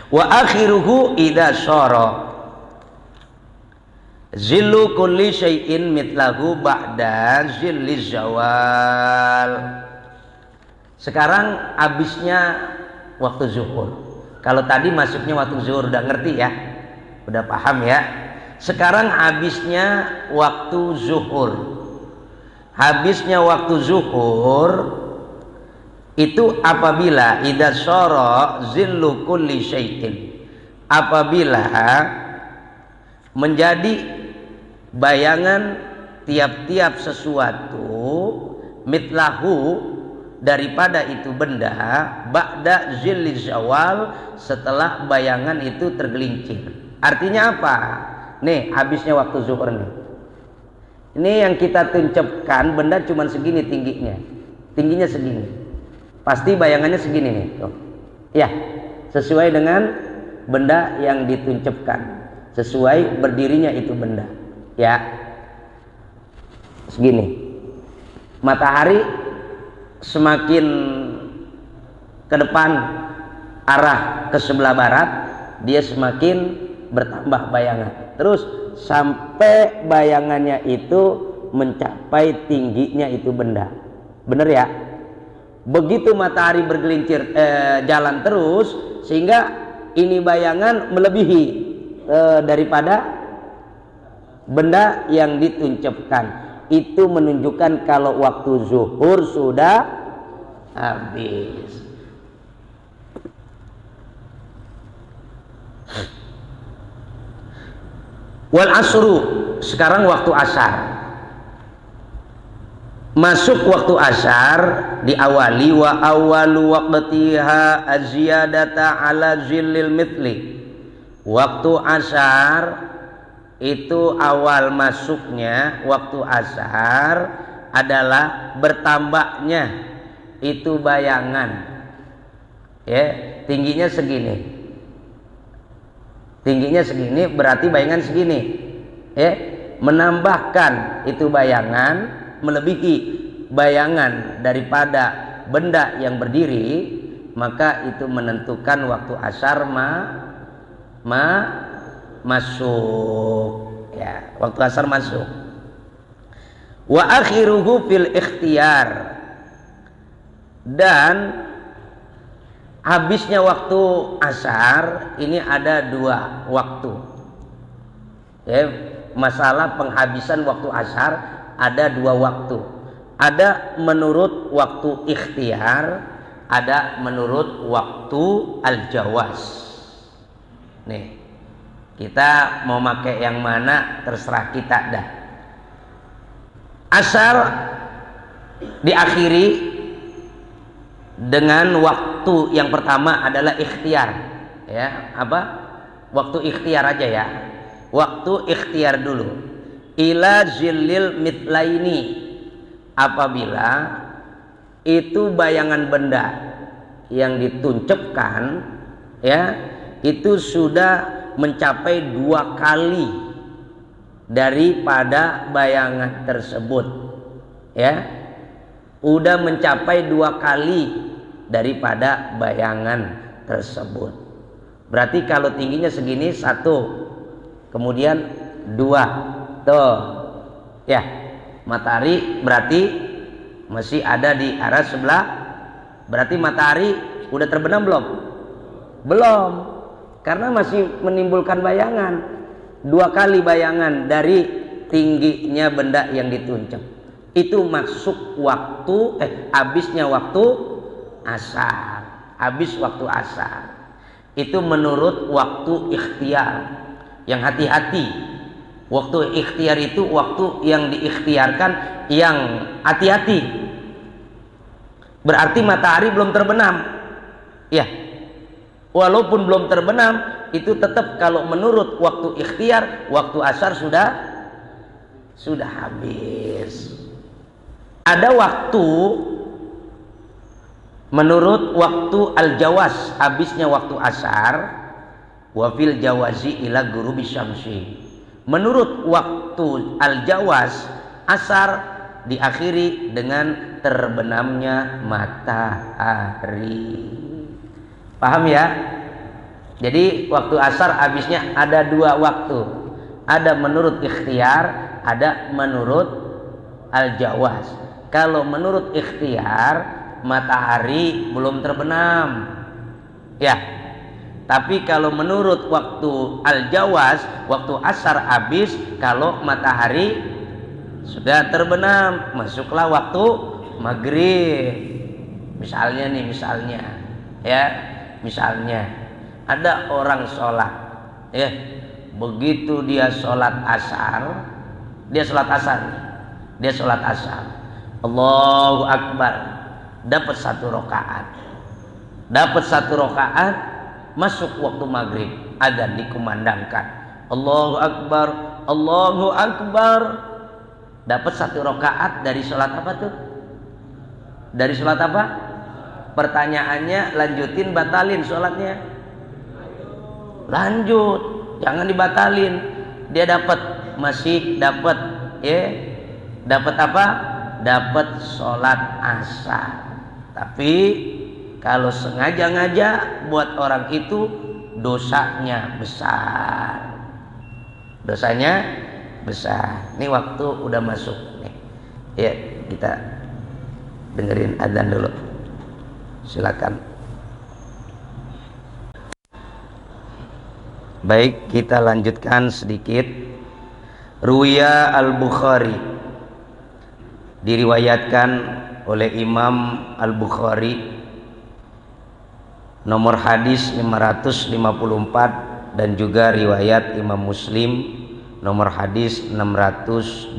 Wa akhiruhu idza syara zillu kulli syai'in mitlahu ba'da zilli zawal. Sekarang habisnya waktu zuhur. Kalau tadi masuknya waktu zuhur, udah ngerti ya? Udah paham ya? Sekarang habisnya waktu zuhur. Habisnya waktu zuhur itu apabila idza syara zillu kulli syai'in. Apabila menjadi bayangan tiap-tiap sesuatu mitlahu daripada itu benda ba'da zilli zawal, setelah bayangan itu tergelincir. Artinya apa? Nih habisnya waktu zuhur nih. Ini yang kita tuncapkan benda cuman segini tingginya. Tingginya segini. Pasti bayangannya segini nih. Tuh. Ya, sesuai dengan benda yang dituncapkan. Sesuai berdirinya itu benda. Ya, segini. Matahari semakin ke depan arah ke sebelah barat, dia semakin bertambah bayangan. Terus sampai bayangannya itu mencapai tingginya itu benda. Bener ya? Begitu matahari bergelincir jalan terus, sehingga ini bayangan melebihi daripada benda yang dituncapkan. Itu menunjukkan kalau waktu zuhur sudah habis. Wal asru, sekarang waktu asar. Masuk waktu asar diawali wa awwalu waqtiha az-ziyadata ala zillil mithli. Waktu asar itu awal masuknya waktu asar adalah bertambahnya itu bayangan, ya, tingginya segini, tingginya segini berarti bayangan segini, ya, menambahkan itu bayangan melebihi bayangan daripada benda yang berdiri, maka itu menentukan waktu asar masuk, ya, waktu asar masuk. Wa akhiruhu fil ikhtiyar, dan habisnya waktu asar ini ada dua waktu, ya, masalah penghabisan waktu asar ada dua waktu. Ada menurut waktu ikhtiyar, ada menurut waktu al-jawaz. Nih, kita mau pakai yang mana terserah kita dah. Asar diakhiri dengan waktu yang pertama adalah ikhtiar, ya, apa? Waktu ikhtiar aja ya. Waktu ikhtiar dulu. ila zillil mitlaini, apabila itu bayangan benda yang dituncapkan ya itu sudah mencapai 2 kali daripada bayangan tersebut, ya udah mencapai 2 kali daripada bayangan tersebut. Berarti kalau tingginya segini 1, kemudian 2, tuh ya matahari berarti masih ada di arah sebelah. Berarti matahari udah terbenam belum? Belum, karena masih menimbulkan bayangan. 2 kali bayangan dari tingginya benda yang dituncap. Itu masuk waktu habisnya waktu asar. Habis waktu asar. Itu menurut waktu ikhtiar. Yang hati-hati. Waktu ikhtiar itu waktu yang diikhtiarkan yang hati-hati. Berarti matahari belum terbenam. Ya. Walaupun belum terbenam, itu tetap kalau menurut waktu ikhtiar, waktu asar sudah habis. Ada waktu menurut waktu al-jawaz, habisnya waktu asar, wa fil jawazi ila ghurubi syamsi. Menurut waktu al-jawaz, asar diakhiri dengan terbenamnya matahari. Paham ya? Jadi waktu asar habisnya ada 2 waktu. Ada menurut ikhtiar, ada menurut al-jawaz. Kalau menurut ikhtiar, matahari belum terbenam. Ya. Tapi kalau menurut waktu al-jawaz, waktu asar habis, kalau matahari sudah terbenam, masuklah waktu maghrib. Misalnya nih, ya, misalnya ada orang sholat, ya, begitu dia sholat asar, dia sholat asar, Allahu Akbar, dapat 1 rakaat, masuk waktu maghrib, adzan dikumandangkan, Allahu Akbar, dapat 1 rakaat dari sholat apa tuh? Dari sholat apa? Pertanyaannya, lanjutin batalin sholatnya? Lanjut, jangan dibatalin. Dia masih dapat, ya, dapat apa? Dapat sholat asar. Tapi kalau sengaja-ngaja buat orang itu dosanya besar. Ini waktu udah masuk nih. Ya, kita dengerin adzan dulu. Silakan. Baik, kita lanjutkan sedikit. Ruya al-Bukhari, diriwayatkan oleh Imam al-Bukhari, nomor hadis 554, dan juga riwayat Imam Muslim nomor hadis 608.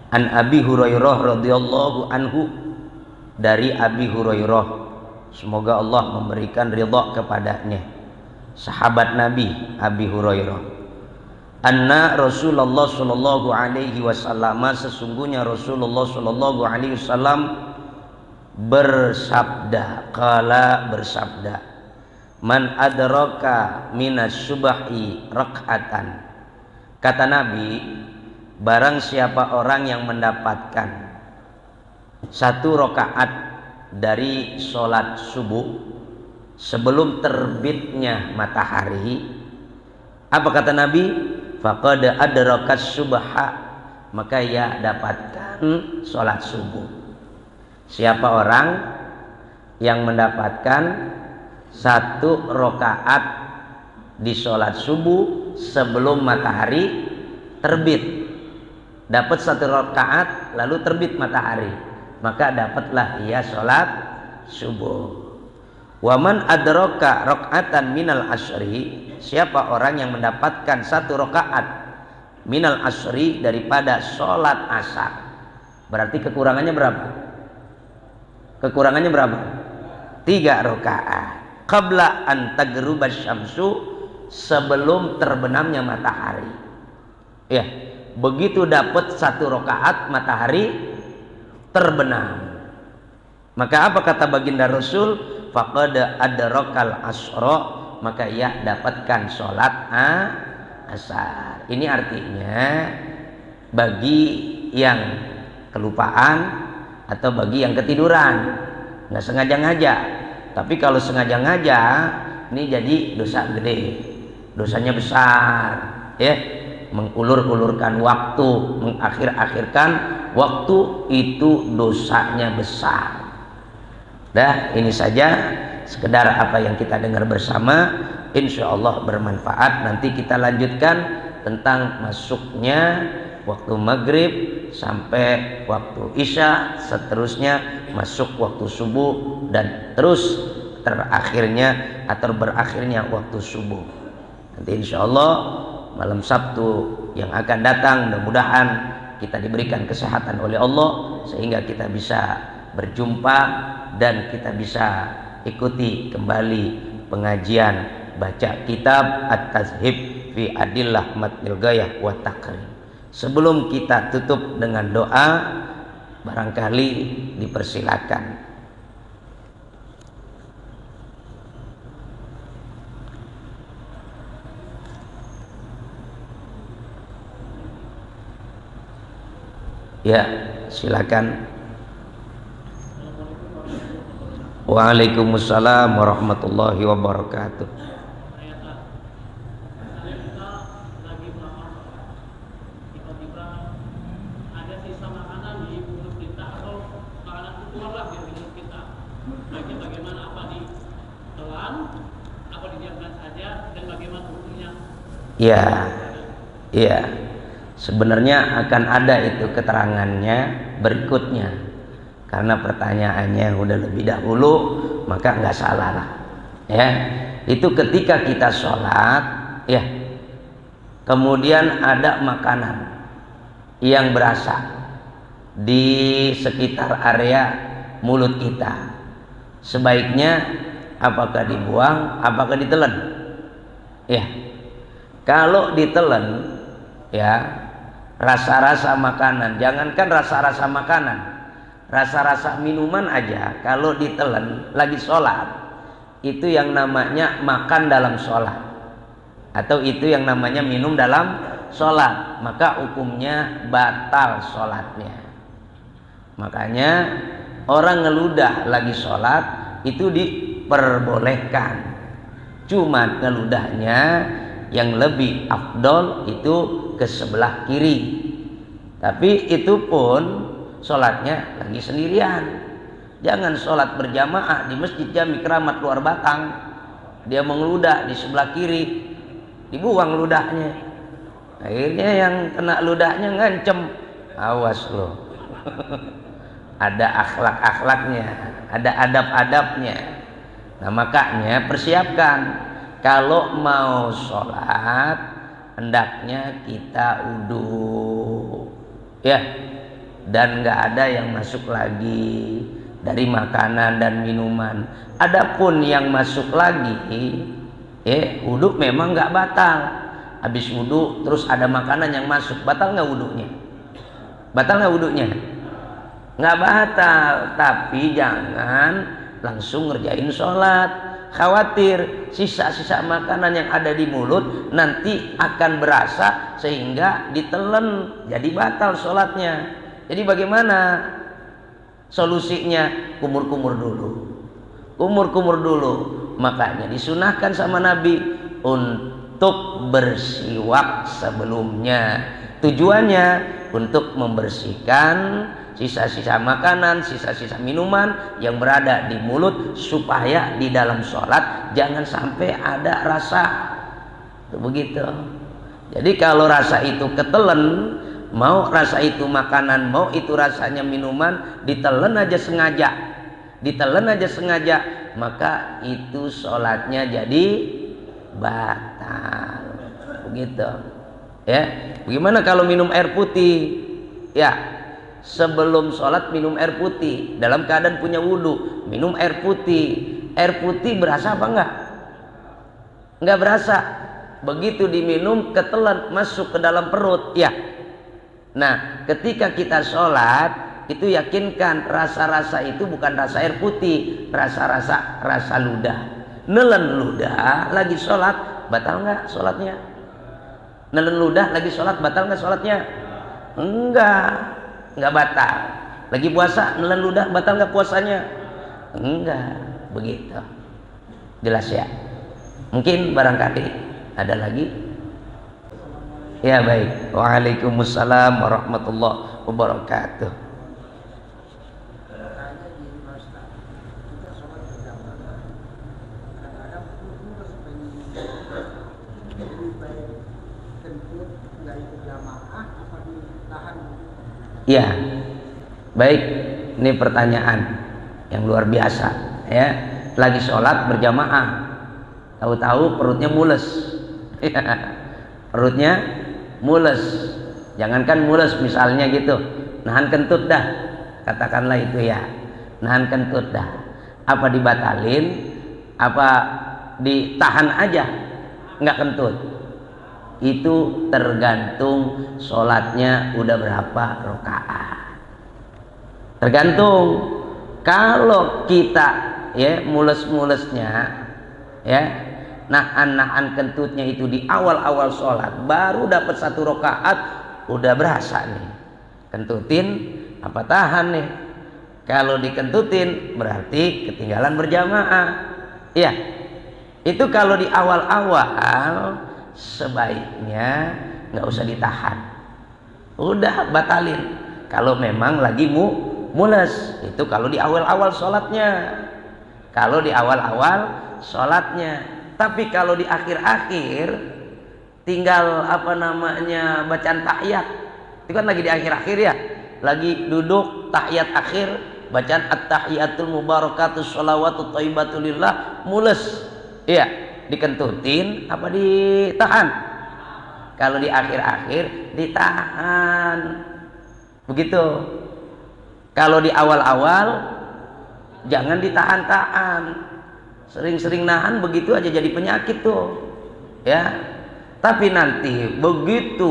An Abi Hurairah radhiyallahu anhu, dari Abi Hurairah, semoga Allah memberikan ridha kepadanya, sahabat Nabi Abi Hurairah, anna Rasulullah sallallahu alaihi wasallam, sesungguhnya Rasulullah sallallahu alaihi wasallam bersabda, man adraka minas subahi rak'atan, kata Nabi, barang siapa orang yang mendapatkan 1 rakaat dari sholat subuh sebelum terbitnya matahari, apa kata Nabi? Faqad adrakas subha, maka ia dapatkan sholat subuh. Siapa orang yang mendapatkan 1 rakaat di sholat subuh sebelum matahari terbit, dapat 1 rakaat lalu terbit matahari, maka dapatlah ia sholat subuh. Waman adraka rakaatan minal asyri, siapa orang yang mendapatkan 1 rakaat minal asyri daripada sholat asar, berarti kekurangannya berapa? 3 rakaat. Qabla an tagrubasy syamsu, sebelum terbenamnya matahari. Ya, Begitu dapat 1 rakaat matahari terbenam. Maka apa kata baginda Rasul? Faqad adrakal asra, maka ia dapatkan sholat asar. Ini artinya bagi yang kelupaan atau bagi yang ketiduran, nggak sengaja ngajak. Tapi kalau sengaja ngajak, ini jadi dosa gede, dosanya besar, ya. Mengulur-ulurkan waktu, mengakhir-akhirkan waktu, itu dosanya besar. Dah, ini saja sekedar apa yang kita dengar bersama, insya Allah bermanfaat. Nanti kita lanjutkan tentang masuknya waktu maghrib sampai waktu isya, seterusnya masuk waktu subuh, dan terus terakhirnya atau berakhirnya waktu subuh. Nanti insya Allah malam Sabtu yang akan datang, mudah-mudahan kita diberikan kesehatan oleh Allah sehingga kita bisa berjumpa dan kita bisa ikuti kembali pengajian baca kitab At-Tazhib fi Adillah Matnil Ghayah wa Taqrib. Sebelum kita tutup dengan doa, barangkali dipersilakan. Ya, silakan. Waalaikumsalam warahmatullahi wabarakatuh. Ya, ya. Sebenarnya akan ada itu keterangannya berikutnya. Karena pertanyaannya udah lebih dahulu, maka nggak salah lah. Ya, itu ketika kita sholat, ya, kemudian ada makanan yang berasa di sekitar area mulut kita. Sebaiknya apakah dibuang, apakah ditelan? Ya, kalau ditelan, ya, rasa-rasa makanan, jangankan rasa-rasa makanan, rasa-rasa minuman aja kalau ditelan lagi sholat, itu yang namanya makan dalam sholat, atau itu yang namanya minum dalam sholat, maka hukumnya batal sholatnya. Makanya orang ngeludah lagi sholat itu diperbolehkan, cuma ngeludahnya yang lebih afdol itu ke sebelah kiri. Tapi itu pun sholatnya lagi sendirian. Jangan sholat berjamaah di masjid Jami Keramat luar Batang, dia mengeludah di sebelah kiri, dibuang ludahnya. Akhirnya yang kena ludahnya ngancem. Awas loh. Ada akhlak-akhlaknya, ada adab-adabnya. Nah, makanya persiapkan kalau mau sholat, hendaknya kita wudu, ya, dan nggak ada yang masuk lagi dari makanan dan minuman. Adapun yang masuk lagi, wudu memang nggak batal. Habis wudu terus ada makanan yang masuk, batal nggak wudunya? Batal nggak wudunya? Nggak batal, tapi jangan langsung ngerjain sholat. Khawatir sisa-sisa makanan yang ada di mulut nanti akan berasa sehingga ditelen, jadi batal sholatnya. Jadi bagaimana solusinya? Kumur-kumur dulu, kumur-kumur dulu. Makanya disunahkan sama Nabi untuk bersiwak sebelumnya. Tujuannya untuk membersihkan sisa-sisa makanan, sisa-sisa minuman yang berada di mulut, supaya di dalam sholat jangan sampai ada rasa. Begitu. Jadi kalau rasa itu ketelen, mau rasa itu makanan, mau itu rasanya minuman, ditelen aja sengaja, maka itu sholatnya jadi batal. Begitu. Ya, bagaimana kalau minum air putih? Ya, sebelum sholat minum air putih, dalam keadaan punya wudhu minum air putih. Air putih berasa apa enggak? Enggak berasa. Begitu diminum ketelan masuk ke dalam perut, ya, Nah, ketika kita sholat, itu yakinkan rasa-rasa itu bukan rasa air putih, rasa ludah. Nelen ludah lagi sholat, batal nggak sholatnya? Nelen ludah lagi sholat, batal nggak sholatnya? Enggak batal. Lagi puasa, nelen ludah, batal nggak puasanya? Enggak, begitu. Jelas ya? Mungkin barangkali ada lagi? Ya baik. Waalaikumsalam warahmatullahi wabarakatuh. Ya, baik. Ini pertanyaan yang luar biasa. Ya, lagi sholat berjamaah, tahu-tahu perutnya mules. Perutnya mules. Jangankan mules, misalnya gitu, nahan kentut dah, katakanlah itu ya, nahan kentut dah. Apa dibatalin? Apa ditahan aja? Nggak kentut? Itu tergantung sholatnya udah berapa rakaat. Tergantung. Kalau kita ya mules-mulesnya ya nahan kentutnya itu di awal-awal sholat, baru dapat 1 rakaat udah berasa nih kentutin apa tahan nih. Kalau dikentutin berarti ketinggalan berjamaah ya. Itu kalau di awal-awal sebaiknya nggak usah ditahan, udah batalin. Kalau memang lagi mules, itu kalau di awal-awal sholatnya. Kalau di awal-awal sholatnya. Tapi kalau di akhir-akhir tinggal bacaan tahiyat, itu kan lagi di akhir-akhir ya, lagi duduk tahiyat akhir, bacaan at-tahiyatul mubarakatus sholawatut thayyibatulillah, mules iya, dikentutin apa ditahan? Kalau di akhir-akhir ditahan, begitu. Kalau di awal-awal jangan ditahan-tahan. Sering-sering nahan begitu aja jadi penyakit tuh ya. Tapi nanti begitu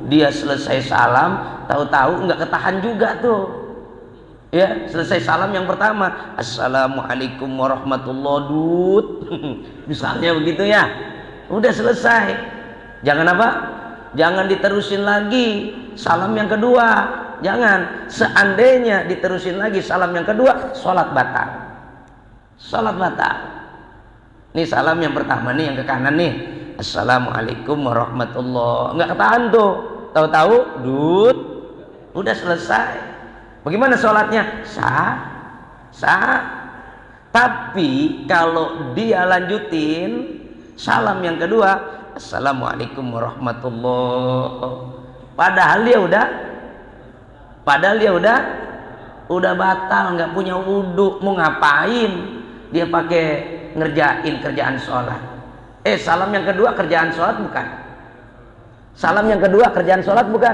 dia selesai salam, tahu-tahu nggak ketahan juga tuh ya. Selesai salam yang pertama, assalamualaikum warahmatullahi wabarakatuh, misalnya begitu ya, udah selesai. Jangan apa? Jangan diterusin lagi salam yang kedua. Jangan. Seandainya diterusin lagi salam yang kedua, sholat batal. Sholat batal. Nih salam yang pertama nih, yang ke kanan nih, assalamualaikum warahmatullahi, nggak ketahan tuh, tahu-tahu udah selesai. Bagaimana sholatnya? Sah. Tapi kalau dia lanjutin salam yang kedua, assalamualaikum warahmatullahi, padahal dia udah batal, nggak punya wudhu, mau ngapain dia pakai ngerjain kerjaan sholat? Salam yang kedua kerjaan sholat bukan? Salam yang kedua kerjaan sholat bukan?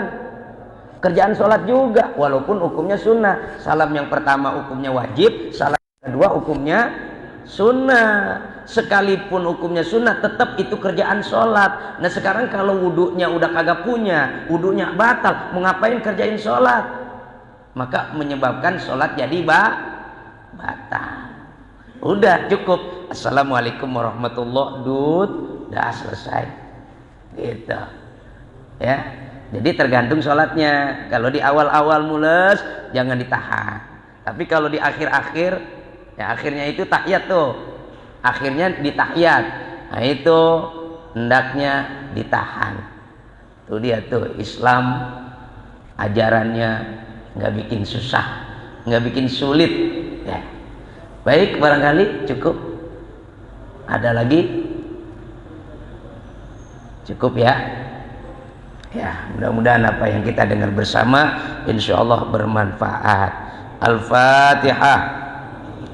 Kerjaan sholat juga, walaupun hukumnya sunnah. Salam yang pertama hukumnya wajib, salam yang kedua hukumnya sunnah. Sekalipun hukumnya sunnah, tetap itu kerjaan sholat. Nah sekarang kalau wudhunya udah kagak punya, wudhunya batal, mau ngapain kerjain sholat? Maka menyebabkan sholat jadi batal. Udah cukup, assalamualaikum warahmatullahi wabarakatuh, udah selesai gitu ya. Jadi tergantung sholatnya. Kalau di awal-awal mules jangan ditahan, tapi kalau di akhir-akhir ya, akhirnya itu tahiyat tuh, akhirnya ditahiyat, nah itu hendaknya ditahan. Tuh dia tuh Islam, ajarannya nggak bikin susah, nggak bikin sulit ya. Baik, barangkali cukup. Ada lagi? Cukup ya. Ya, mudah-mudahan apa yang kita dengar bersama insyaallah bermanfaat. Al-Fatihah.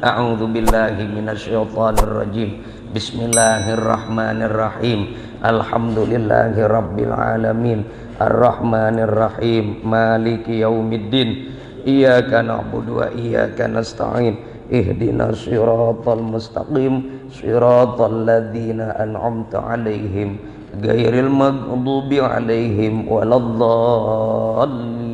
A'udzu billahi minasyaitonir rajim. Bismillahirrahmanirrahim. Alhamdulillahi rabbil alamin. Ar-Rahmanir Rahim. Maliki yaumiddin. Iyyaka na'budu wa iyyaka nasta'in. Ihdinas siratal mustaqim. Siratal ladzina an'amta 'alaihim ghairil maghdubi alaihim waladdallin.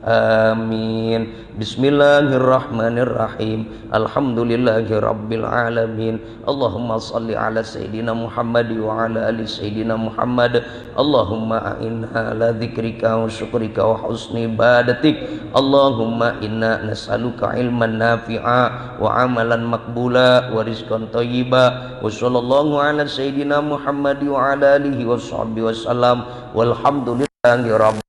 Amin. Bismillahirrahmanirrahim. Alhamdulillahi rabbil alamin. Allahumma salli ala sayyidina Muhammad wa ala ali sayyidina Muhammad. Allahumma a'inna ala dzikrika wa syukrika wa husni ibadatik. Allahumma inna nas'aluka ilman nafi'a wa amalan maqbula wa rizqan thayyiba. Wa sallallahu ala sayyidina Muhammad wa ala alihi wa sahbihi wasallam. Walhamdulillahi rabbil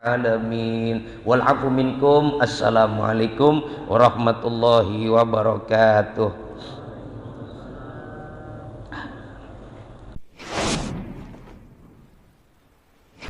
alamin. Wal afu minkum. Assalamualaikum warahmatullahi wabarakatuh.